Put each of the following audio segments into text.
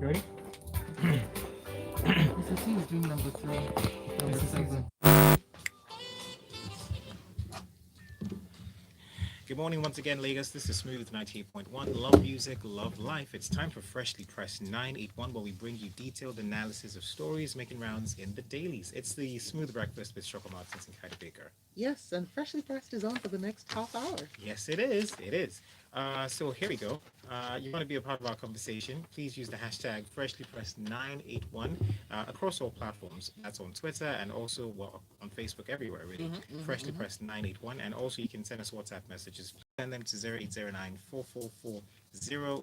Ready? Mr. C is doing number three, number Mr. seven. Caesar. Good morning once again, Lagos. This is Smooth 98.1. Love music, love life. It's time for Freshly Pressed 981, where we bring you detailed analysis of stories making rounds in the dailies. It's the Smooth Breakfast with Shoko Martins and Kaidi Baker. Yes, and Freshly Pressed is on for the next half hour. Yes, it is. It is. So here we go. You want to be a part of our conversation? Please use the hashtag FreshlyPressed981 across all platforms. That's on Twitter and also on Facebook, everywhere really. Freshly Pressed 981, and also you can send us WhatsApp messages. Send them to 0809 444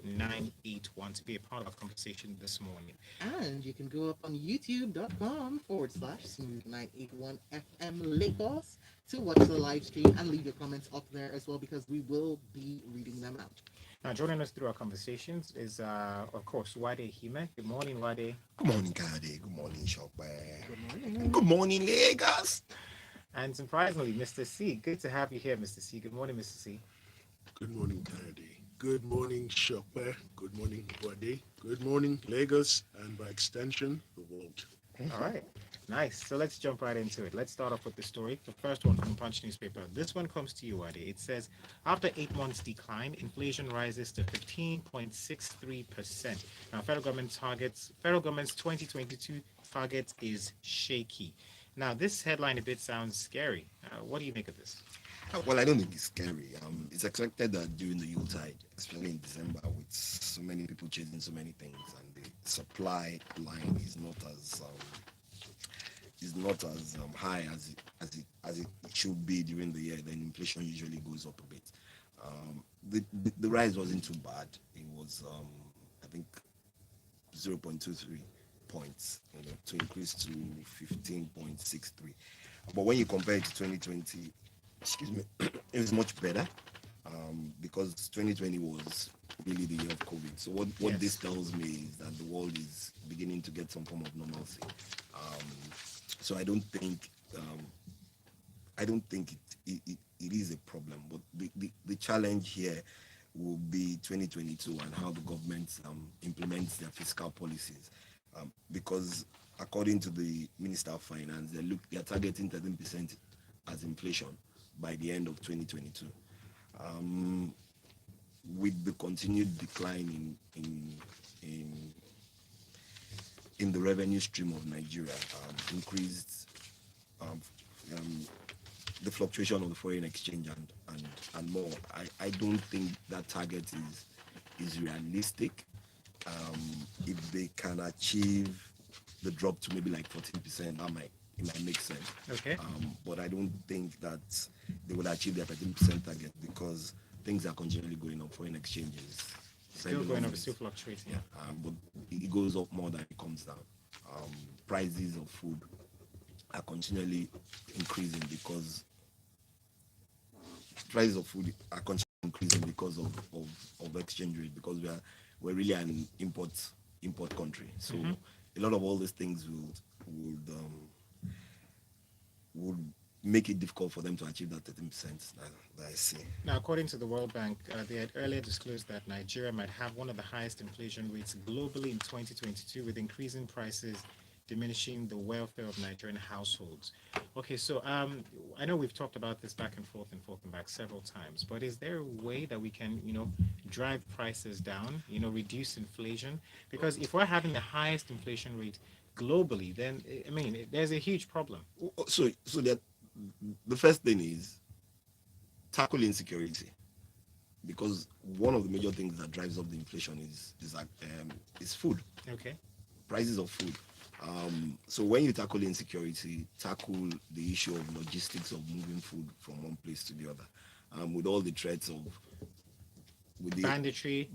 0981 to be a part of our conversation this morning. And you can go up on youtube.com/smooth981 FM Lagos to watch the live stream and leave your comments up there as well because we will be reading them out. Now, joining us through our conversations is, of course, Wade Hime. Good morning, Wade. Good morning, Kade. Good morning, Shopper. Good morning. Good morning, Lagos. And surprisingly, Mr. C. Good to have you here, Mr. C. Good morning, Mr. C. Good morning, Kennedy. Good morning, Shopper. Good morning, Wade. Good morning, Lagos, and by extension, the world. All right. Nice. So let's jump right into it. Let's start off with the story. The first one from Punch newspaper. This one comes to you, Wade. It says, after 8 months decline, inflation rises to 15.63%. Now, federal government's 2022 target is shaky. Now, this headline a bit sounds scary. What do you make of this? Well, I don't think it's scary. It's expected that during the Yuletide, especially in December, with so many people chasing so many things, and the supply line is not as high as it should be during the year, then inflation usually goes up a bit. The rise wasn't too bad. It was I think 0.23 points, to increase to 15.63. But when you compare it to 2020, excuse me, it was much better, because 2020 was really the year of COVID. So what this tells me is that the world is beginning to get some form of normalcy. So I don't think it is a problem. But the challenge here will be 2022 and how the government implements their fiscal policies, because according to the Minister of Finance, they're targeting 13% as inflation by the end of 2022. With the continued decline in the revenue stream of Nigeria, increased the fluctuation of the foreign exchange and more, I don't think that target is realistic. If they can achieve the drop to maybe like 14%, it might make sense. Okay. But I don't think that they would achieve their 13% target because things are continually going up. Foreign exchanges Still going up, still fluctuating. yeah, but it goes up more than it comes down. Prices of food are continually increasing because of exchange rate, because we're really an import country. So a lot of all these things would make it difficult for them to achieve that 13% that I see. Now, according to the World Bank, they had earlier disclosed that Nigeria might have one of the highest inflation rates globally in 2022, with increasing prices diminishing the welfare of Nigerian households. Okay, so I know we've talked about this back and forth and back several times, but is there a way that we can, drive prices down, reduce inflation? Because if we're having the highest inflation rate globally, then, I mean, there's a huge problem. So that the first thing is tackle insecurity, because one of the major things that drives up the inflation is food. Okay. Prices of food. So when you tackle insecurity, tackle the issue of logistics of moving food from one place to the other, with all the threats of banditry,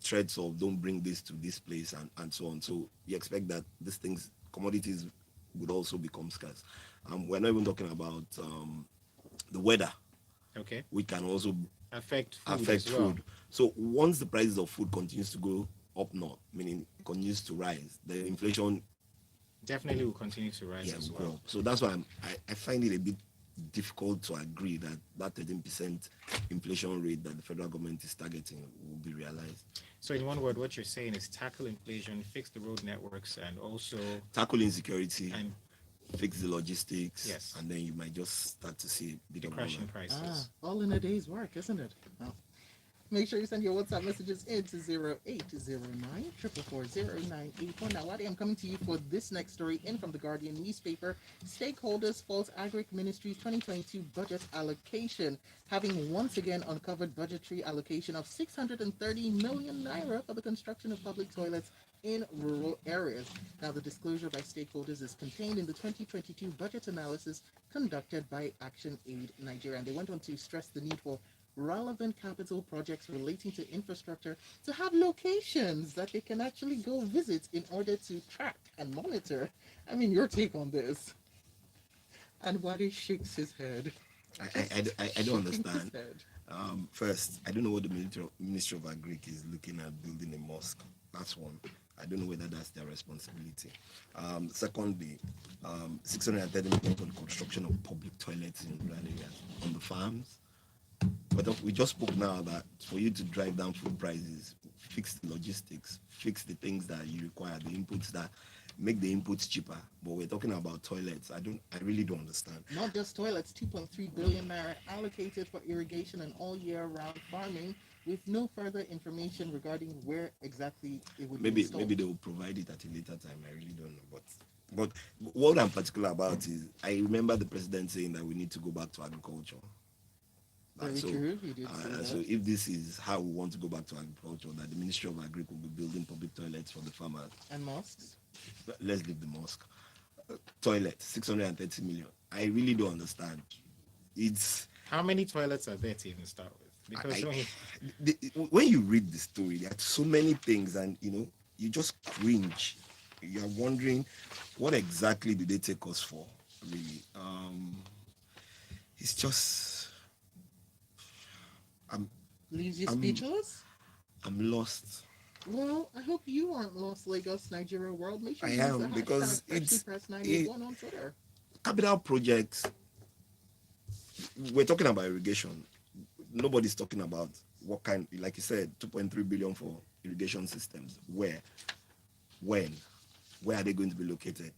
threats of don't bring this to this place and so on. So you expect that these things, commodities, would also become scarce. We're not even talking about the weather, okay, which can also affect food. So once the prices of food continues to go up north, meaning it continues to rise, the inflation definitely will continue to rise as well. So that's why I find it a bit difficult to agree that that 13% inflation rate that the federal government is targeting will be realized. So, in one word, what you're saying is tackle inflation, fix the road networks, and also Tackle insecurity, and fix the logistics, yes, and then you might just start to see a bit the of crashing movement. prices. All in a day's work, isn't it? Well, make sure you send your WhatsApp messages into 0809 444 Now, Wadi, I'm coming to you for this next story in from the Guardian newspaper. Stakeholders fault Agric Ministry's 2022 budget allocation, having once again uncovered budgetary allocation of 630 million naira for the construction of public toilets in rural areas. Now, the disclosure by stakeholders is contained in the 2022 budget analysis conducted by Action Aid Nigeria. And they went on to stress the need for relevant capital projects relating to infrastructure to have locations that they can actually go visit in order to track and monitor. I mean, your take on this? And Wadi shakes his head. I don't Shaking his understand. head. First, I don't know what the Ministry of Agric is looking at building a mosque. That's one. I don't know whether that's their responsibility. Secondly, 630 million for the construction of public toilets in rural areas on the farms. But we just spoke now that for you to drive down food prices, fix the logistics, fix the things that you require, the inputs that make the inputs cheaper. But we're talking about toilets. I really don't understand. Not just toilets, 2.3 billion naira allocated for irrigation and all year round farming, with no further information regarding where exactly it would be installed. Maybe they will provide it at a later time. I really don't know. But what I'm particular about is I remember the president saying that we need to go back to agriculture. Very true. He did say that. So if this is how we want to go back to agriculture, that the Ministry of Agric will be building public toilets for the farmers. And mosques? Let's leave the mosque. Toilet, 630 million. I really don't understand. It's How many toilets are there to even start with? Because when you read the story, there are so many things, and you just cringe. You're wondering what exactly did they take us for, really. It's just Leaves you speechless? I'm lost. Well, I hope you aren't lost, Lagos, Nigeria world. Make sure I you use am, the because hashtag it's FreshlyPress981 on Twitter. Capital projects. We're talking about irrigation. Nobody's talking about what kind, like you said, 2.3 billion for irrigation systems. Where? When? Where are they going to be located?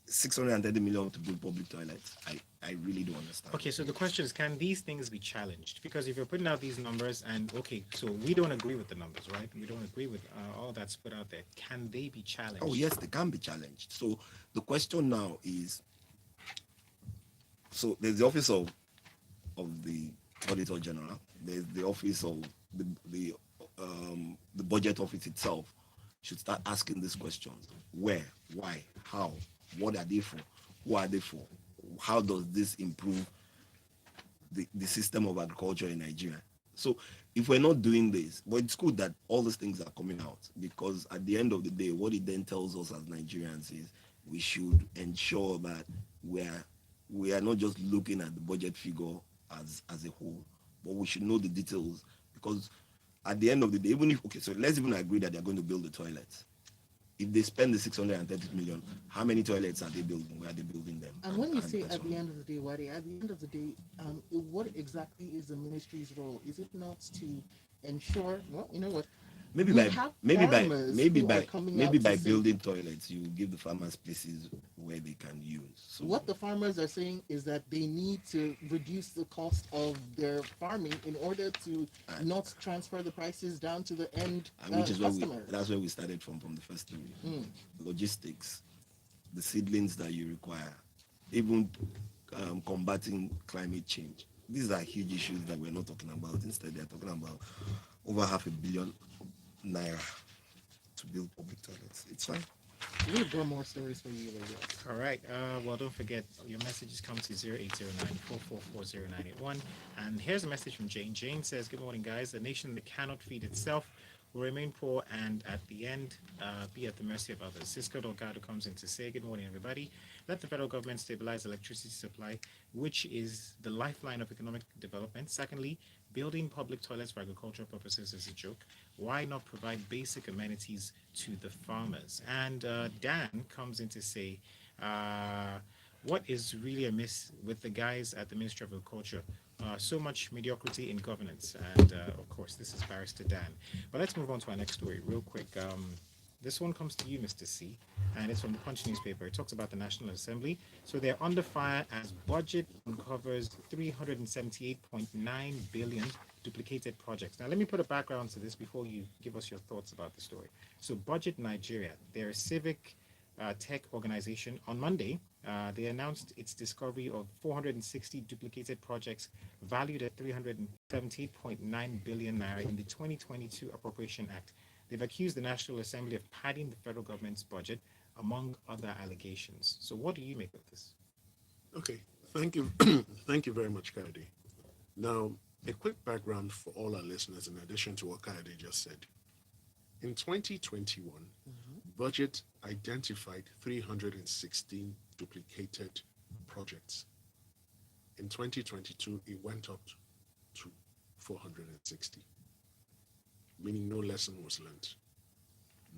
630 million to build public toilets. I really don't understand. okay, so the question is, can these things be challenged? Because if you're putting out these numbers and okay, so we don't agree with the numbers, right? We don't agree with all that's put out there. Can they be challenged? Oh yes, they can be challenged. So the question now is, so there's the office of the Auditor General. There's the office of the budget office itself. Should start asking these questions: where, why, how, what are they for, who are they for, how does this improve the system of agriculture in Nigeria? So if we're not doing this, but it's good that all these things are coming out, because at the end of the day, what it then tells us as Nigerians is we should ensure that we are not just looking at the budget figure as a whole, but we should know the details, because at the end of the day, even if, okay, so let's even agree that they're going to build the toilets. If they spend the 630 million, how many toilets are they building? Where are they building them? And when you say at the end of the day, Wadi, at the end of the day, what exactly is the ministry's role? Is it not to ensure, well, you know what? Maybe We by have maybe by farmers maybe who are by coming maybe out by to say- building toilets, you give the farmers places where they can use. So What the farmers are saying is that they need to reduce the cost of their farming in order to not transfer the prices down to the end and which is where customers. that's where we started from the first story. Mm. Logistics, the seedlings that you require, even combating climate change. These are huge issues that we're not talking about. Instead, they're talking about over 500 million naira to build public toilets. It's fine. We've got more stories for you later. All right. Well, don't forget, your messages come to 0809-444-0981. And here's a message from Jane. Jane says, good morning, guys. A nation that cannot feed itself will remain poor and at the end be at the mercy of others. Cisco Delgado comes in to say, good morning, everybody. Let the federal government stabilize electricity supply, which is the lifeline of economic development. Secondly, building public toilets for agricultural purposes is a joke. Why not provide basic amenities to the farmers? And Dan comes in to say, What is really amiss with the guys at the Ministry of Agriculture? So much mediocrity in governance, and of course, this is Barrister Dan. But let's move on to our next story real quick. This one comes to you, Mr. C, and it's from the Punch newspaper. It talks about the National Assembly. So they're under fire as budget uncovers 378.9 billion duplicated projects. Now, let me put a background to this before you give us your thoughts about the story. So, Budget Nigeria, they're a civic tech organization. On Monday, they announced its discovery of 460 duplicated projects valued at 378.9 billion naira in the 2022 Appropriation Act. They've accused the National Assembly of padding the federal government's budget, among other allegations. So, what do you make of this? Okay, thank you. Thank you very much, Kennedy. Now, a quick background for all our listeners, in addition to what Kennedy just said. In 2021, budget identified 316 duplicated projects. In 2022, it went up to 460, meaning no lesson was learned.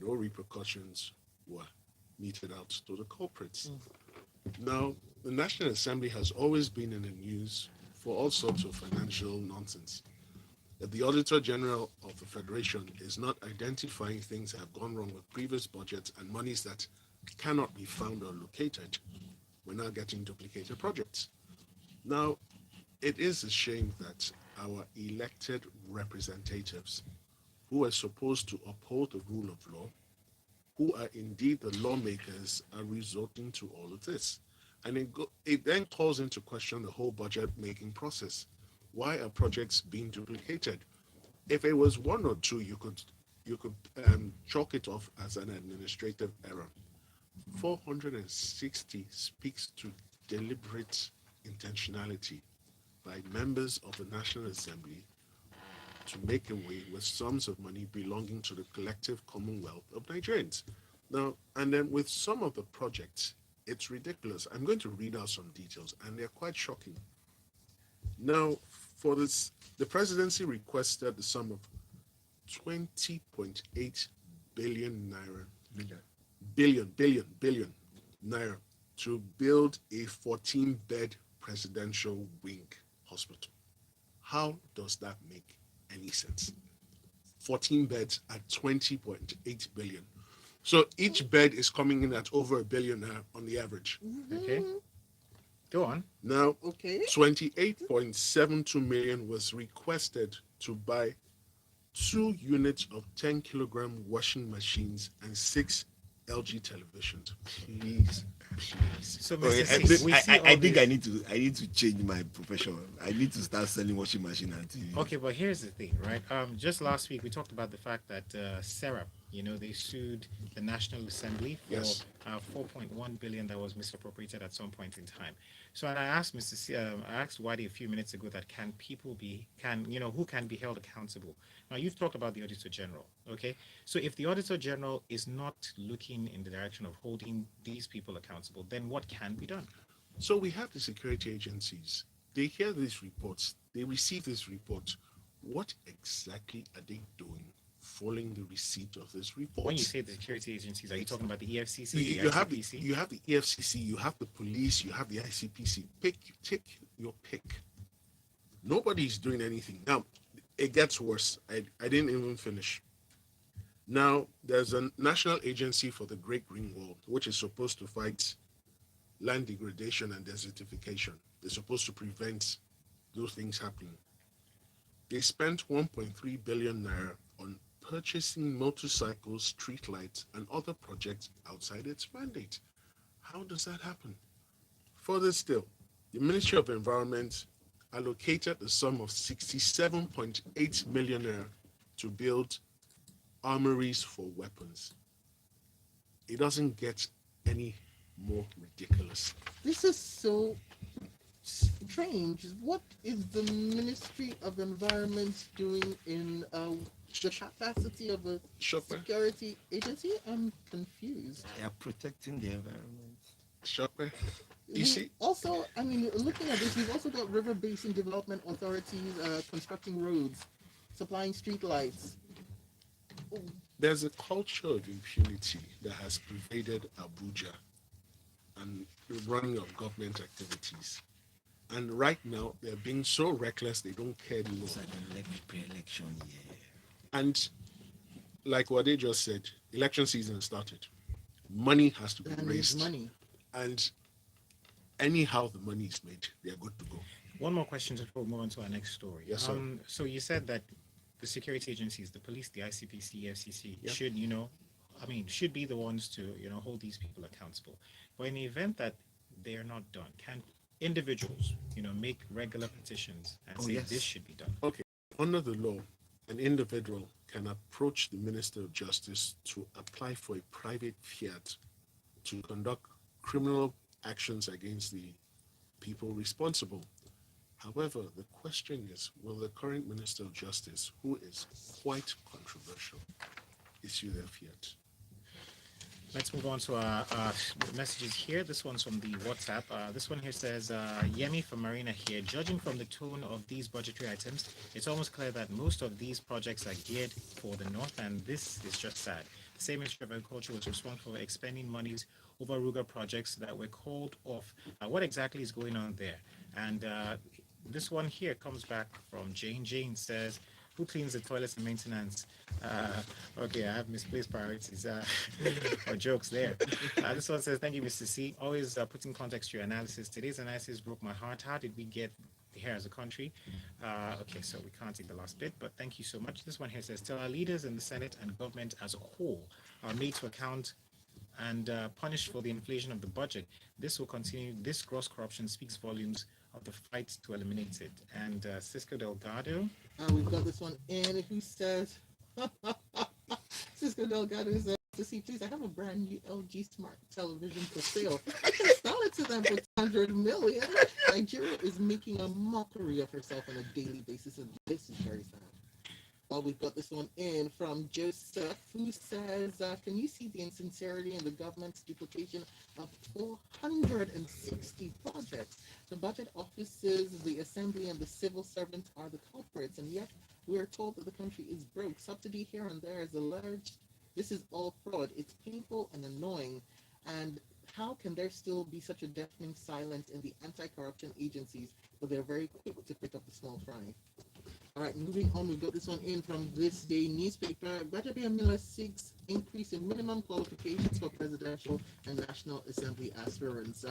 No repercussions were meted out to the culprits. Now, the National Assembly has always been in the news for all sorts of financial nonsense. That the Auditor General of the Federation is not identifying things that have gone wrong with previous budgets and monies that cannot be found or located, we're now getting duplicated projects. Now, it is a shame that our elected representatives, who are supposed to uphold the rule of law, who are indeed the lawmakers, are resorting to all of this. And it then calls into question the whole budget making process. Why are projects being duplicated? If it was one or two, you could chalk it off as an administrative error. 460 speaks to deliberate intentionality by members of the National Assembly to make away with sums of money belonging to the collective commonwealth of Nigerians. Now, and then with some of the projects, it's ridiculous. I'm going to read out some details, and they're quite shocking. Now, for this, the presidency requested the sum of 20.8 billion naira, billion naira to build a 14-bed presidential wing hospital. How does that make any sense? 14 beds at 20.8 billion. So each bed is coming in at over $1 billion on the average. Okay. Go on. Now, Okay. 28.72 million was requested to buy 2 units of 10-kilogram washing machines and 6 LG televisions. Please. So, Okay, Mr. C, we see all I think this. I need to change my profession. I need to start selling washing machine and TV. Okay, but here's the thing, right? Just last week we talked about the fact that Serap, they sued the National Assembly for Yes. 4.1 billion that was misappropriated at some point in time. So, and I asked Mr. C, I asked Wadi a few minutes ago that who can be held accountable? Now you've talked about the Auditor General, okay? So if the Auditor General is not looking in the direction of holding these people accountable, then what can be done? So we have the security agencies. They hear these reports. They receive these reports. What exactly are they doing following the receipt of this report? When you say the security agencies, are you talking about the EFCC, the you have the ICPC? you have the EFCC, you have the police, you have the ICPC. Take your pick. Nobody's doing anything. Now, it gets worse. I didn't even finish. Now, there's a national agency for the Great Green Wall, which is supposed to fight land degradation and desertification. They're supposed to prevent those things happening. They spent 1.3 billion naira on purchasing motorcycles, streetlights, and other projects outside its mandate. How does that happen? Further still, the Ministry of Environment allocated the sum of 67.8 million naira to build armories for weapons. It doesn't get any more ridiculous. This is so strange. What is the Ministry of Environment doing in the capacity of a Shopper, security agency? I'm confused. They are protecting the environment. shopper. You We see, also, looking at this, we've also got river basin development authorities constructing roads, supplying street lights. there's a culture of impunity that has pervaded Abuja. and the running of government activities. And right now, they're being so reckless, they don't care anymore. It's like an pre-election year. And like what they just said, election season started. Money has to be That needs raised. money. And anyhow the money is made, they're good to go. One more question before we move on to our next story. Yes, sir. So you said that the security agencies, the police, the ICPC, FCC, Yeah. should, should be the ones to, hold these people accountable. But in the event that they are not done, can individuals, make regular petitions and say yes. this should be done? Okay. Under the law, an individual can approach the Minister of Justice to apply for a private fiat to conduct criminal actions against the people responsible. However, the question is, will the current Minister of Justice, who is quite controversial, issue their fiat? Let's move on to our messages here. This one's from the WhatsApp. This one here says, Yemi from Marina here. Judging from the tone of these budgetary items, it's almost clear that most of these projects are geared for the North, and this is just sad. The same Ministry of Agriculture was responsible for expending monies over Ruga projects that were called off. What exactly is going on there? And this one here comes back from Jane. Jane says, who cleans the toilets and maintenance? Okay, I have misplaced priorities or jokes there. This one says, thank you, Mr. C. Always putting context to your analysis. Today's analysis broke my heart. How did we get here as a country? Okay, so we can't take the last bit, but thank you so much. This one here says, tell our leaders in the Senate and government as a whole are made to account and punished for the inflation of the budget. This will continue. This gross corruption speaks volumes of the fight to eliminate it. And Cisco Delgado. We've got this one in who says, Cisco Delgado says, to see, please, I have a brand new LG smart television for sale. I can sell it to them for 200 million. Nigeria is making a mockery of herself on a daily basis, and this is very sad. Well, we've got this one in from Joseph, who says, can you see the insincerity in the government's duplication of 460 projects? The budget offices, the assembly, and the civil servants are the culprits, and yet we are told that the country is broke. Subsidy here and there is alleged. This is all fraud. It's painful and annoying. And how can there still be such a deafening silence in the anti-corruption agencies, but they're very quick to pick up the small fry? All right, moving on, we've got this one in from This Day newspaper. Gbajabiamila Miller seeks increase in minimum qualifications for presidential and National Assembly aspirants.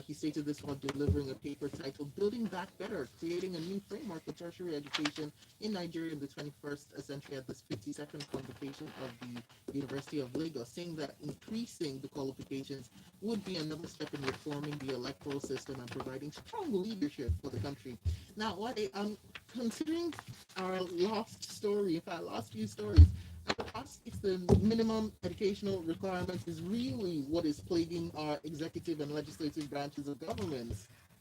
He stated this while delivering a paper titled Building Back Better, Creating a New Framework for Tertiary Education in Nigeria in the 21st Century at this 52nd convocation of the University of Lagos, saying that increasing the qualifications would be another step in reforming the electoral system and providing strong leadership for the country. Now, what considering our last story, if our last few stories, I would ask if the minimum educational requirements is really what is plaguing our executive and legislative branches of government.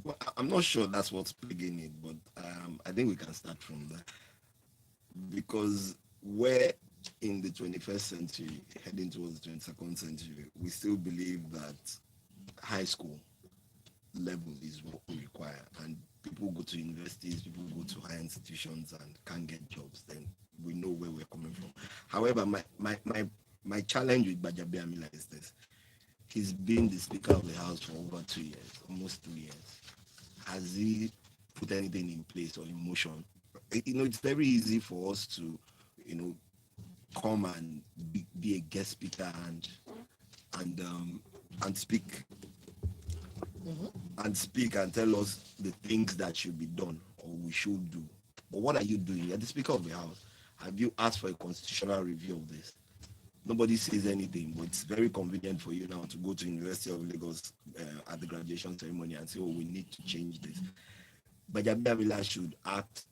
Well, I'm not sure that's what's plaguing it, but I think we can start from there. Because we're in the 21st century, heading towards the 22nd century, we still believe that high school level is what we require. And people go to universities, people go to higher institutions and can't get jobs, then we know where we're coming from. However, my challenge with Gbajabiamila is this. He's been the Speaker of the House for over 2 years, almost 3 years. Has he put anything in place or in motion? It's very easy for us to, come and be a guest speaker and speak. Mm-hmm. And speak and tell us the things that should be done or we should do. But what are you doing? You're the Speaker of the House. Have you asked for a constitutional review of this? Nobody says anything, but it's very convenient for you now to go to University of Lagos at the graduation ceremony and say, oh, we need to change this. But Gbajabiamila should act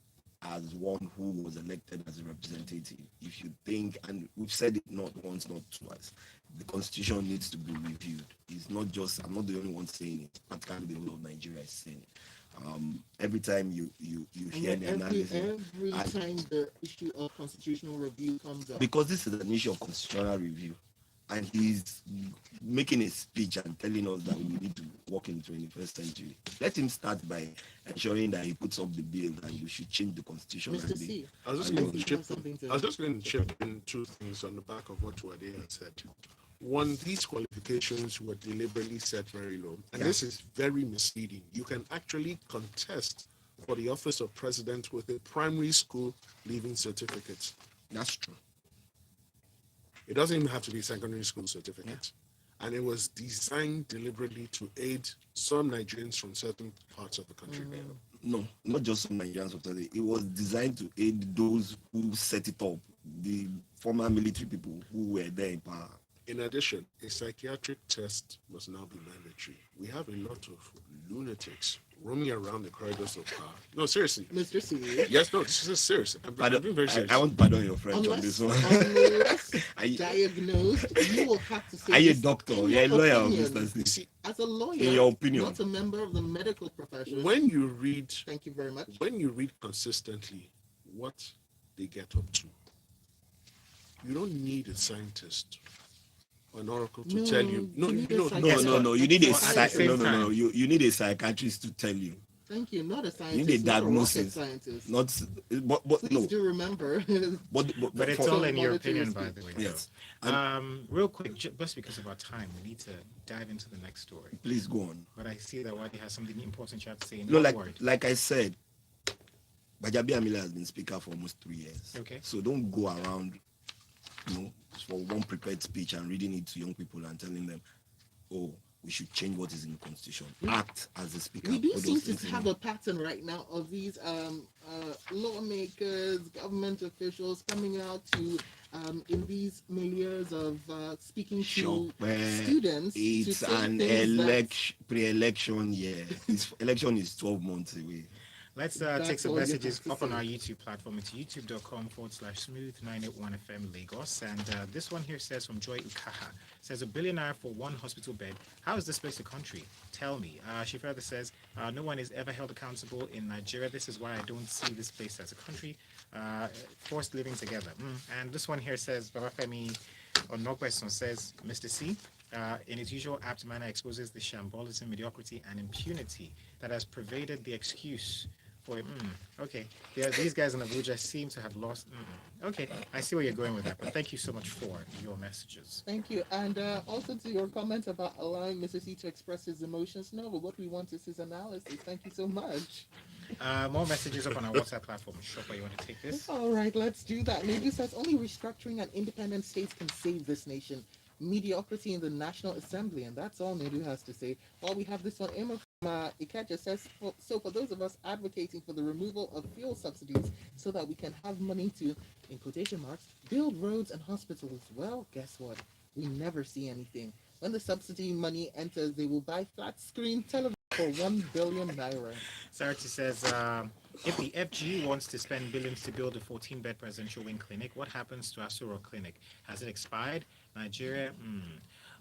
as one who was elected as a representative. If you think, and we've said it not once, not twice, the constitution needs to be reviewed. It's not just, I'm not the only one saying it, practically the whole of Nigeria is saying it. Every time you hear the analysis. Every time the issue of constitutional review comes up. Because this is an issue of constitutional review. And he's making a speech and telling us that we need to work in the 21st century. Let him start by ensuring that he puts up the bill and you should change the constitution. Mr. C, I was just going to chip in two things on the back of what Wade had said. One, these qualifications were deliberately set very low. And Yeah. this is very misleading. You can actually contest for the office of president with a primary school leaving certificate. That's true. It doesn't even have to be secondary school certificate. And it was designed deliberately to aid some Nigerians from certain parts of the country. No, not just some Nigerians of today. It was designed to aid those who set it up, the former military people who were there in power. In addition, a psychiatric test must now be mandatory. We have a lot of lunatics roaming around the corridors of power. No, seriously. Mr. C. Yes, no, this is serious. I'm being very serious. I want pardon your French on this one. Unless Are you- diagnosed, you will have to say Are you a this doctor? in You're a your lawyer, opinion. Mr. You C. see, As a lawyer, In your opinion. not a member of the medical profession. when you read Thank you very much. consistently what they get up to, you don't need a scientist or an oracle to No, tell you. No, you you need a don't. psychiatrist. No. You need a Well, at the same time- You need a psychiatrist to tell you. Thank you. Not a You scientist. need a not a rocket diagnosis. scientist. Not, but Please no. do remember. But it's for- all in your monitoring opinion, by speed. the way. Yes. Real quick, just because of our time, we need to dive into the next story. Please go on. But I see that Wadi has something important you have to say in No, one word. like I said, Bajabi Amila has been speaker for almost 3 years. Okay. So don't go around, for one prepared speech and reading it to young people and telling them, oh, we should change what is in the constitution. Act as a speaker. We do Put seem those to things in have your- a pattern right now of these lawmakers, government officials coming out to in these milieus of speaking Sure, to students. to It's say an things that- election, pre-election year. This election is 12 months away. Let's That's take some all you messages have to up on say. our YouTube platform. It's youtube.com/smooth981FM Lagos. And this one here says from Joy Ukaha, says a billionaire for one hospital bed. How is this place a country? Tell me. She further says, no one is ever held accountable in Nigeria. This is why I don't see this place as a country. Forced living together. And this one here says, Babafemi Onokweson says, Mr. C, in its usual apt manner, exposes the shambolism, mediocrity, and impunity that has pervaded the excuse for okay. These guys in Abuja seem to have lost. Okay, I see where you're going with that, but thank you so much for your messages. Thank you. And also to your comment about allowing Mr. C to express his emotions. No, but what we want is his analysis. Thank you so much. More messages up on our WhatsApp platform. Shopper, you want to take this? All right, let's do that. Maybe says only restructuring and independent states can save this nation. Mediocrity in the National Assembly, and that's all Nedu has to say. While we have this one, Emma from Ikeja says, so for those of us advocating for the removal of fuel subsidies so that we can have money to, in quotation marks, build roads and hospitals, well, guess what? We never see anything. When the subsidy money enters, they will buy flat screen television for 1 billion naira. Sarati says, if the FG wants to spend billions to build a 14-bed presidential wing clinic, what happens to Asuro Clinic? Has it expired? Nigeria?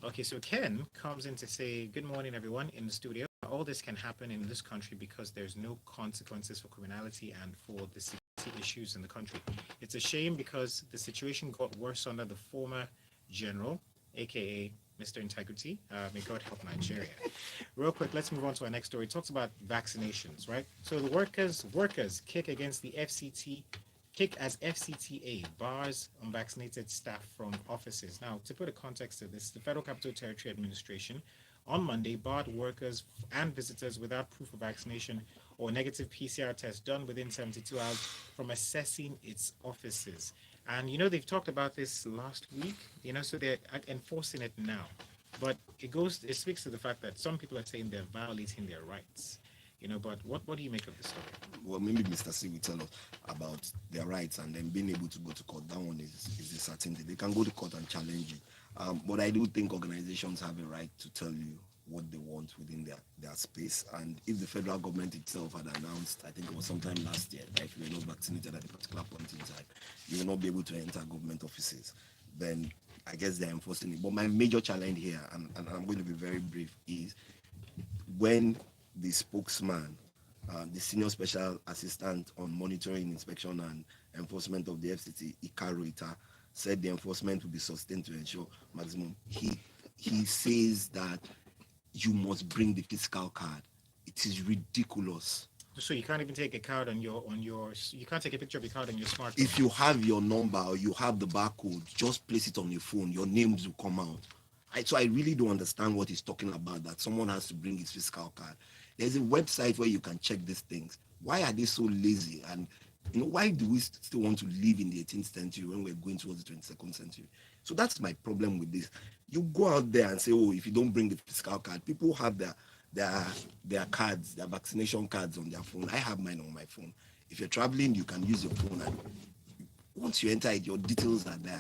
Okay, so Ken comes in to say, good morning, everyone in the studio. All this can happen in this country because there's no consequences for criminality and for the security issues in the country. It's a shame because the situation got worse under the former general, aka Mr. Integrity. May God help Nigeria. Real quick, let's move on to our next story. It talks about vaccinations, right? So the workers kick against the FCT, kick as FCTA bars unvaccinated staff from offices. Now, to put a context to this, the Federal Capital Territory Administration on Monday barred workers and visitors without proof of vaccination or negative PCR test done within 72 hours from accessing its offices. And they've talked about this last week, so they're enforcing it now. But it speaks to the fact that some people are saying they're violating their rights. But what do you make of this story? Well, maybe Mr. C will tell us about their rights and then being able to go to court. That one is a certainty. They can go to court and challenge it. But I do think organizations have a right to tell you what they want within their space. And if the federal government itself had announced, I think it was sometime last year, that if you were not vaccinated at a particular point in time, you will not be able to enter government offices, then I guess they're enforcing it. But my major challenge here, and I'm going to be very brief, is when the spokesman, the senior special assistant on monitoring, inspection, and enforcement of the FCT, Ikaru Ita, said the enforcement will be sustained to ensure maximum. He says that you must bring the physical card. It is ridiculous. So you can't even take a card you can't take a picture of your card on your smartphone. If you have your number or you have the barcode, just place it on your phone. Your names will come out. So I really don't understand what he's talking about, that someone has to bring his fiscal card. There's a website where you can check these things. Why are they so lazy? And why do we still want to live in the 18th century when we're going towards the 22nd century? So that's my problem with this. You go out there and say, oh, if you don't bring the fiscal card, people have their cards, their vaccination cards on their phone. I have mine on my phone. If you're traveling, you can use your phone, and once you enter it, your details are there.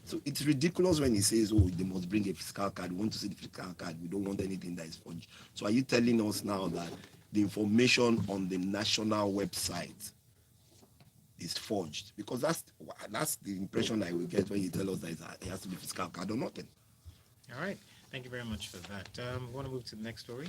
So it's ridiculous when he says, oh, they must bring a fiscal card. We want to see the fiscal card. We don't want anything that is forged. So are you telling us now that the information on the national website is forged? Because that's the impression I will get when you tell us that it has to be fiscal card or nothing. All right. Thank you very much for that. We want to move to the next story.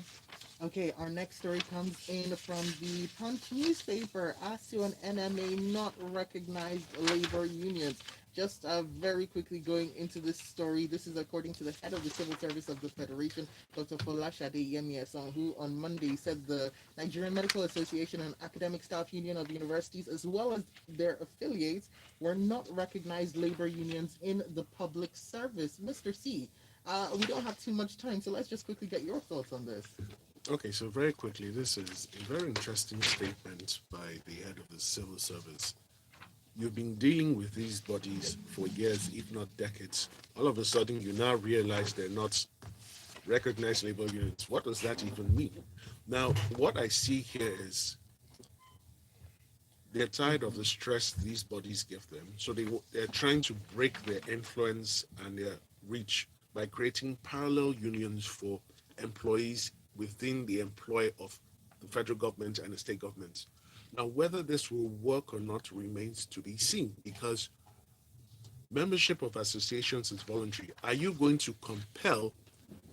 Okay, our next story comes in from the Punch newspaper. ASU and NMA not recognized labor unions. Just very quickly going into this story, this is according to the head of the Civil Service of the Federation, Dr. Folashade Yemi-Esan, who on Monday said the Nigerian Medical Association and Academic Staff Union of Universities, as well as their affiliates, were not recognized labor unions in the public service. Mr. C, we don't have too much time, so let's just quickly get your thoughts on this. Okay, so very quickly, this is a very interesting statement by the head of the civil service. You've been dealing with these bodies for years, if not decades. All of a sudden, you now realize they're not recognized labor unions. What does that even mean? Now, what I see here is they're tired of the stress these bodies give them. So they're trying to break their influence and their reach by creating parallel unions for employees within the employ of the federal government and the state government. Now, whether this will work or not remains to be seen, because membership of associations is voluntary. Are you going to compel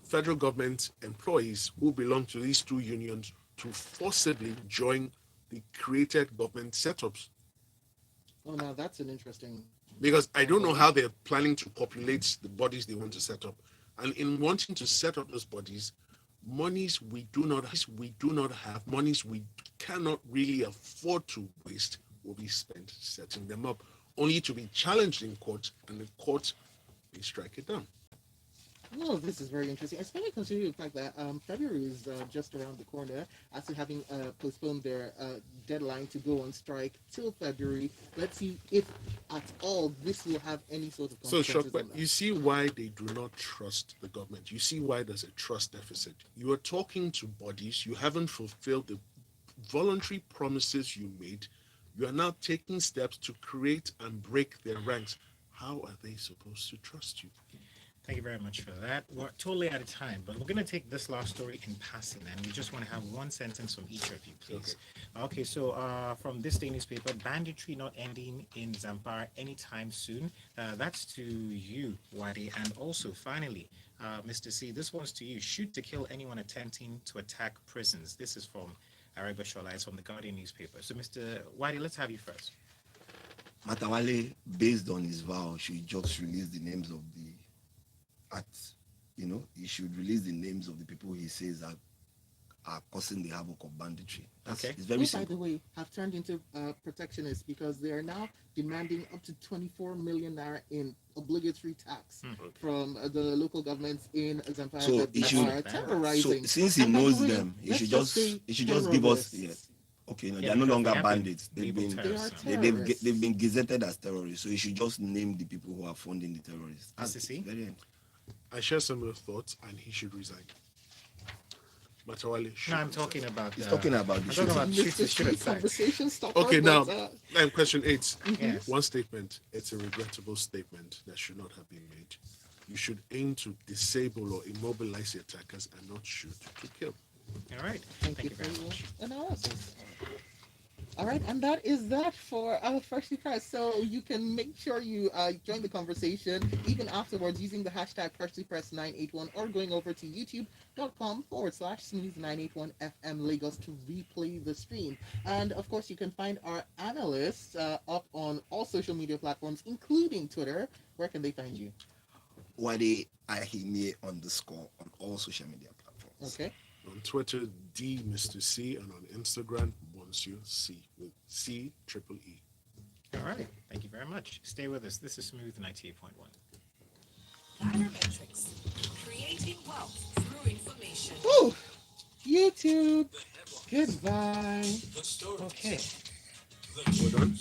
federal government employees who belong to these two unions to forcibly join the created government setups? Oh, now that's an interesting. Because I don't know how they're planning to populate the bodies they want to set up. And in wanting to set up those bodies, monies we do not have, monies we cannot really afford to waste will be spent setting them up, only to be challenged in court, and the court may strike it down. No, this is very interesting, especially considering the fact that February is just around the corner, after having postponed their deadline to go on strike till February. Let's see if at all this will have any sort of So, consequences. Shock, but you see why they do not trust the government. You see why there's a trust deficit. You are talking to bodies, you haven't fulfilled the voluntary promises you made. You are now taking steps to create and break their ranks. How are they supposed to trust you? Thank you very much for that. We're totally out of time, but we're going to take this last story in passing, and we just want to have one sentence from each of you, please. Okay, so from this day newspaper, banditry not ending in Zamfara anytime soon. That's to you, Wadi. And also, finally, Mr. C, this one's to you. Shoot to kill anyone attempting to attack prisons. This is from Araba Shola. It's from the Guardian newspaper. So, Mr. Wadi, let's have you first. Matawale, based on his vow, should just release the names of the acts. He should release the names of the people he says are causing the havoc of banditry. Okay. It's very Who, by simple. the way, have turned into protectionists because they are now demanding up to 24 million naira in obligatory tax from the local governments in Zamfara So that he are should- terrorizing. So since he And by the knows way, them, he let's should say just give us. terrorists. Yes. Okay, no, Yeah, they are no because longer they have been bandits. They've labeled been terrorists. They are now. terrorists. they've been gazetted as terrorists. So he should just name the people who are funding the terrorists. Mr. C? Very end. I share similar thoughts, and he should resign. Matawale should No, I'm resign. talking about. He's talking about the I'm talking about shooting. shoot to Mr. shoot Street aside. conversation stop. Okay, now, but, question 8. Yes. One statement. It's a regrettable statement that should not have been made. You should aim to disable or immobilize the attackers and not shoot to kill. All right. thank you very for your much. analysis. All right, and that is that for Freshly Pressed. So you can make sure you join the conversation even afterwards using the hashtag FreshlyPressed981 or going over to youtube.com/smooth981FM Lagos to replay the stream. And of course, you can find our analysts up on all social media platforms, including Twitter. Where can they find you? Wade Ahime _ on all social media platforms. Okay. On Twitter, D Mr. C, and on Instagram, Monsieur C with C triple E. All right. Thank you very much. Stay with us. This is Smooth 98.1. Matrix. Creating wealth through information. Woo! YouTube. Goodbye. Okay. We're done.